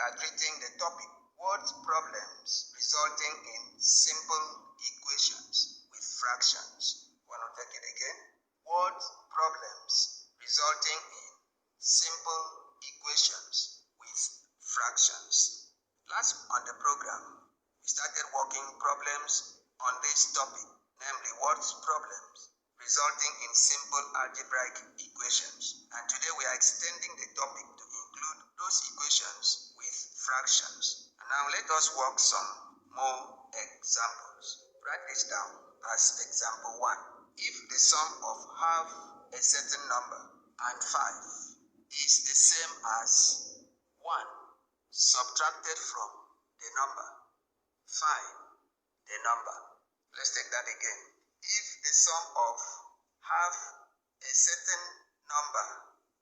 are treating the topic word problems resulting in simple equations with fractions. Want to take it again? Word problems resulting in simple equations with fractions. Last on the program, we started working problems on this topic, namely word problems resulting in simple algebraic equations. And today we are extending the topic to include those equations with fractions. And now let us work some more examples. Write this down as example 1. If the sum of half a certain number and 5 is the same as 1 subtracted from the number, find the number. Let's take that again. If the sum of half a certain number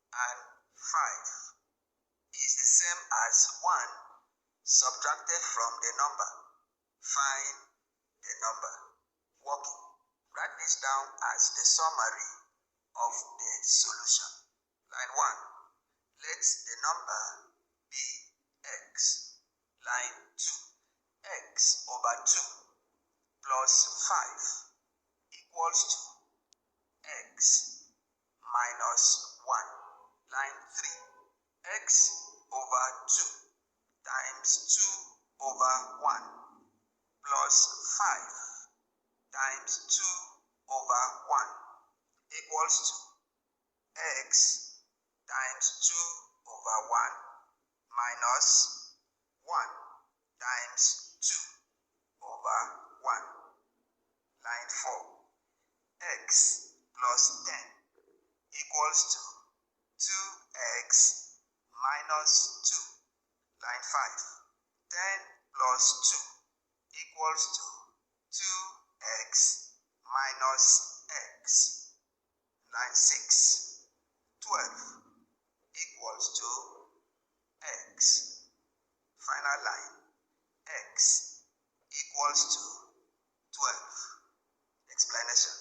and 5 is the same as 1 subtracted from the number, find the number. Working. Write this down as the summary of the solution. Line 1. Let the number be x. Line 2. X over 2 plus 5 equals to x minus 1. Line 3. X over 2 times 2 over 1 plus 5 times 2 over 1 equals to x times 2 over 1 minus 1 times 2 over 1. Line 4. X plus 10 equals to 2x minus 2. Line 5. 10 plus 2 equals to 2x minus x. Line 6. 12 equals to x. Final line. X equals to 12. Explanation.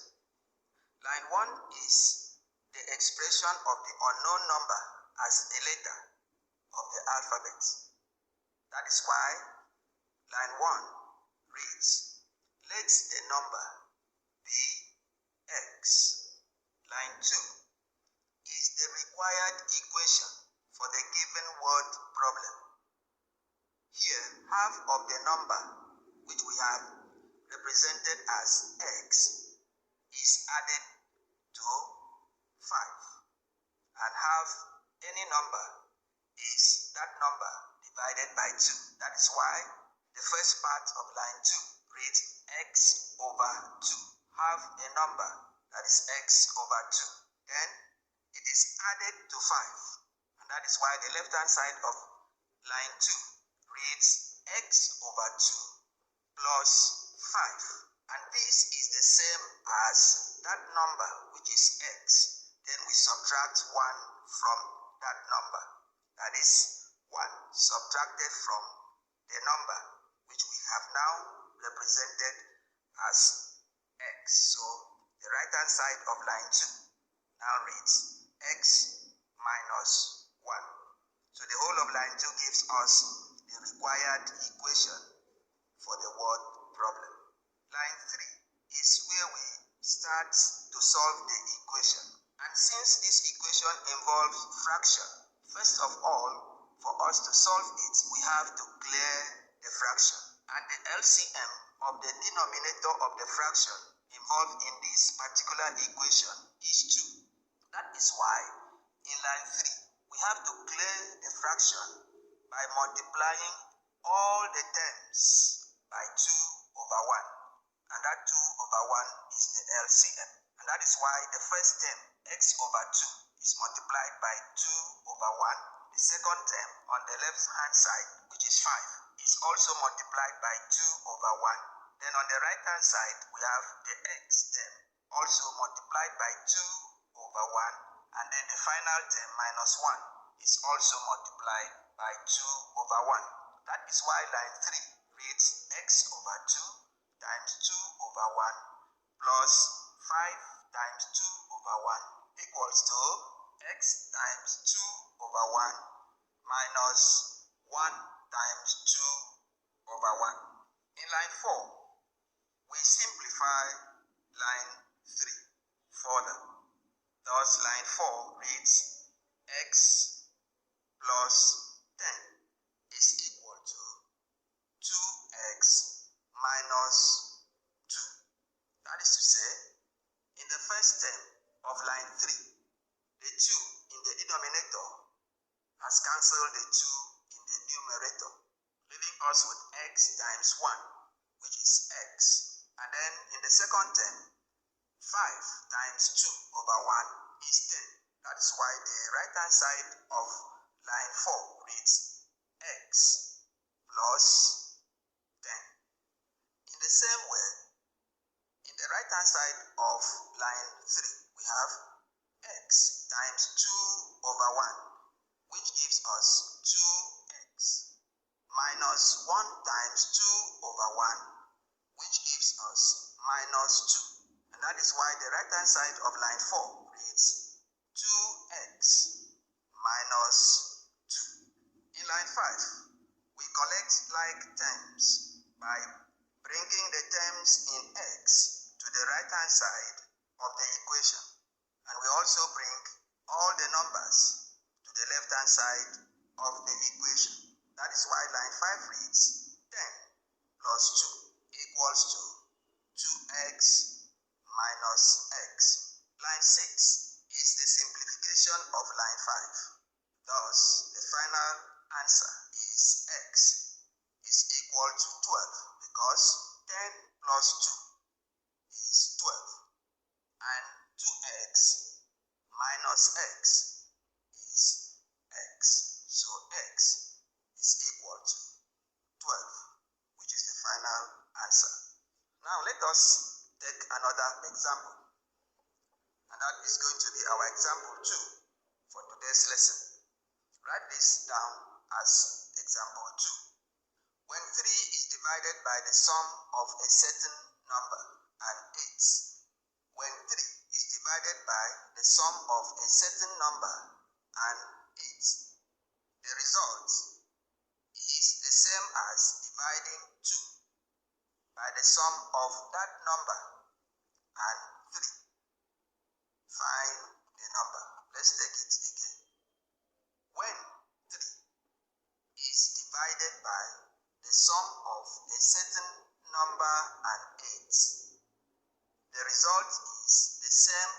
Line 1 is the expression of the unknown number as a letter of the alphabet. That is why line 1 reads, let the number be x. Line 2 is the required equation for the given word problem. Here, half of the number, which we have represented as x, is added to 5. And half any number is that number divided by 2. That is why the first part of line 2 reads x over 2. Half a number, that is x over 2. Then it is added to 5. And that is why the left hand side of line 2 reads x over 2 plus 5. And this is the same as that number, which is x. Then we subtract 1 from that number. That is 1 subtracted from the number, which we have now represented as x. So the right hand side of line 2 now reads x minus 1. So the whole of line 2 gives us the required equation for the word problem. Line 3 is where we start to solve the equation. And since this equation involves fraction, first of all, for us to solve it, we have to clear the fraction. And the LCM of the denominator of the fraction involved in this particular equation is 2. That is why in line 3, we have to clear the fraction by multiplying all the terms by 2 over 1. And that 2 over 1 is the LCM. And that is why the first term, x over 2, is multiplied by 2 over 1. The second term on the left hand side, which is 5, is also multiplied by 2 over 1. Then on the right hand side, we have the x term, also multiplied by 2 over 1. And then the final term, minus 1, is also multiplied by 2 over 1. That is why line 3 reads x over 2 times 2 over 1 plus 5 times 2 over 1 equals to x times 2 over 1 minus 1 times 2 over 1. In line 4, we simplify line 3 further. Thus, line 4 reads x plus 10 is equal to 2x minus 2. That is to say, in the first term of line 3, the 2 in the denominator has cancelled the 2 in the numerator, leaving us with x times 1, which is x. And then in the second term, 5 times 2 over 1 is 10. That is why the right hand side of line 4 reads x plus 10. In the same way, in the right hand side of line 3, we have x times 2 over 1, which gives us 2x, minus 1 times 2 over 1, which gives us minus 2. And that is why the right hand side of line 4 reads 2x minus 2. In line 5, we collect like terms by bringing the terms in x to the right hand side of the equation. And we also bring all the numbers to the left hand side of the equation. That is why line 5 reads 10 plus 2 equals to 2x minus x. Line 6 is the simplification of line 5. Thus, the final answer is x is equal to 12 because 10 plus 2 is 12 and 2x minus x is x. So x is equal to 12, which is the final answer. Now let us take another example, and that is going to be our example 2 for today's lesson. Write this down as example 2. When 3 is divided by the sum of a certain number and 8. When 3 is divided by the sum of a certain number and 8, the result is the same as dividing 2 by the sum of that number and 3. Find the number. Let's take it again. When 3 is divided by the sum of a certain number and 8, the result is the same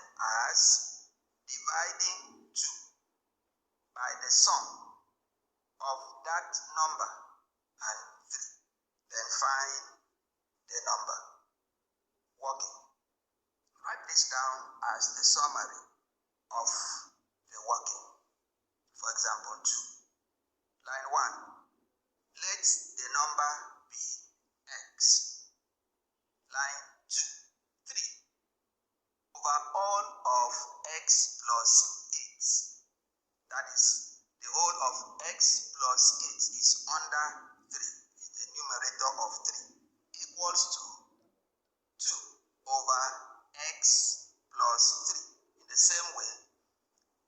as dividing 2 by the sum of that number and 3. Then find the number. Working. Write this down as the summary of the working. For example 2. Line 1. Let the number be x. Line 2. 3 over all of x plus 8. That is, the whole of x plus 8 is under 3, is the numerator of 3, equals to 2 over x plus 3. In the same way,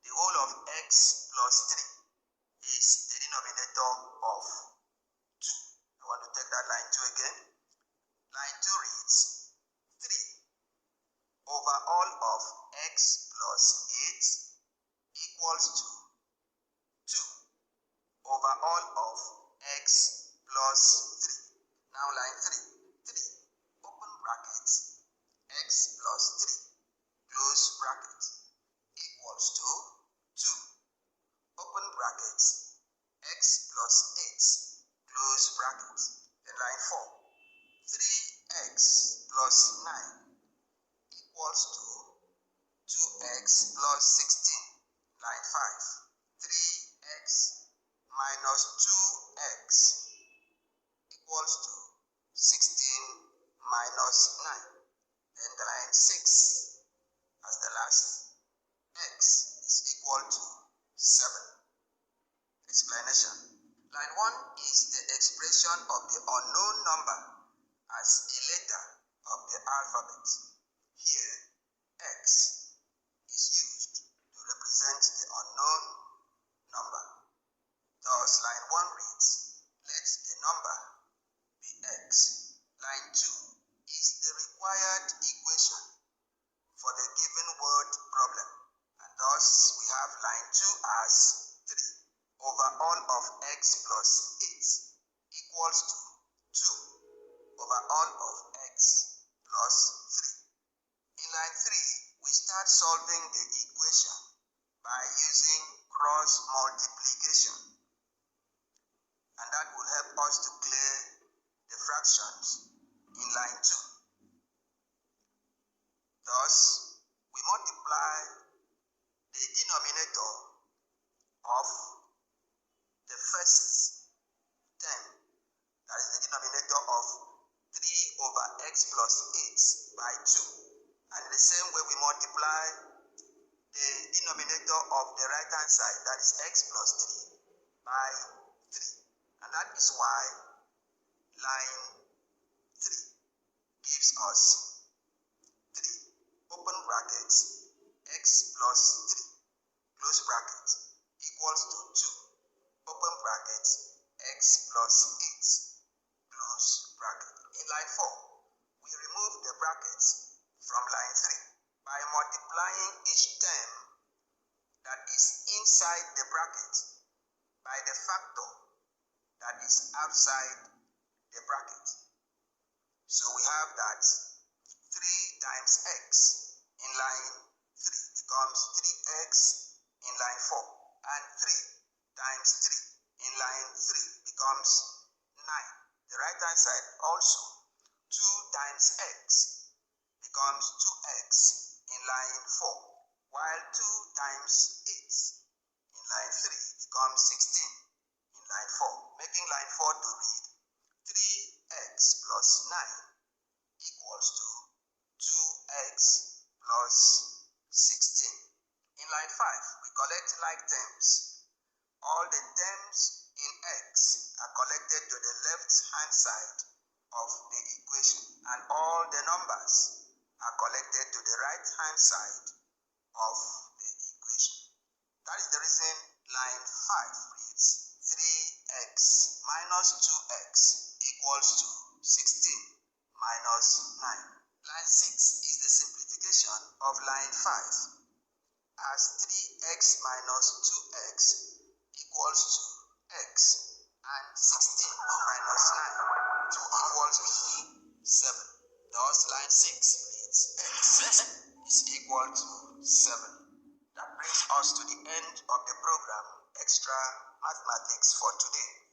the whole of x plus 3 is the denominator of 2. I want to take that line 2 again. Line 2 reads 3 over all of x plus 8 equals to 2 over all of x plus 3. Now line 3. 3, open bracket, x plus 3, close bracket, equals to 2, open bracket, x plus 8, close bracket. Then line 4. 3x plus 9 equals to 2x plus 16. Line 5. 3x minus 2x equals to 16 minus 9. Then the line 6 as the last. X is equal to 7. Explanation. Line 1 is the expression of the unknown number as a letter of the alphabet. Here, x is used to represent the unknown number. Thus, Thus, line 1 reads, let a number be x. Line 2 is the required equation for the given word problem. And thus, we have line 2 as 3 over all of x plus 8 equals to 2 over all of x plus 3. In line 3, we start solving the equation by using cross multiplication, and that will help us to clear the fractions in line 2. Thus, we multiply the denominator of the first term, that is the denominator of 3 over x plus 8 by 2. And in the same way, we multiply the denominator of the right hand side, that is x plus 3 by 3. And that is why line 3 gives us 3 open brackets x plus 3 close bracket equals to 2 open bracket x plus 8 close bracket. In line 4, we remove the brackets from line 3 by multiplying each term that is inside the bracket by the factor that is outside the bracket. So we have that 3 times x in line 3 becomes 3x in line 4, and 3 times 3 in line 3 becomes 9. The right hand side also, 2 times x becomes 2x in line 4, while 2 times 8 in line 3 becomes 16 in line 4, making line 4 to read 3x plus 9 equals to 2x plus 16. In line 5, we collect like terms. All the terms in x are collected to the left hand side of the equation, and all the numbers are collected to the right hand side of the equation. That is the reason line 5 reads 3x minus 2x equals to 16 minus 9. Line 6 is the simplification of line 5 as 3x minus 2x equals to x, and 16 minus 9 equals to 7. Thus, line 6 reads x is equal to 7. That brings us to the end of the program Extra Mathematics for today.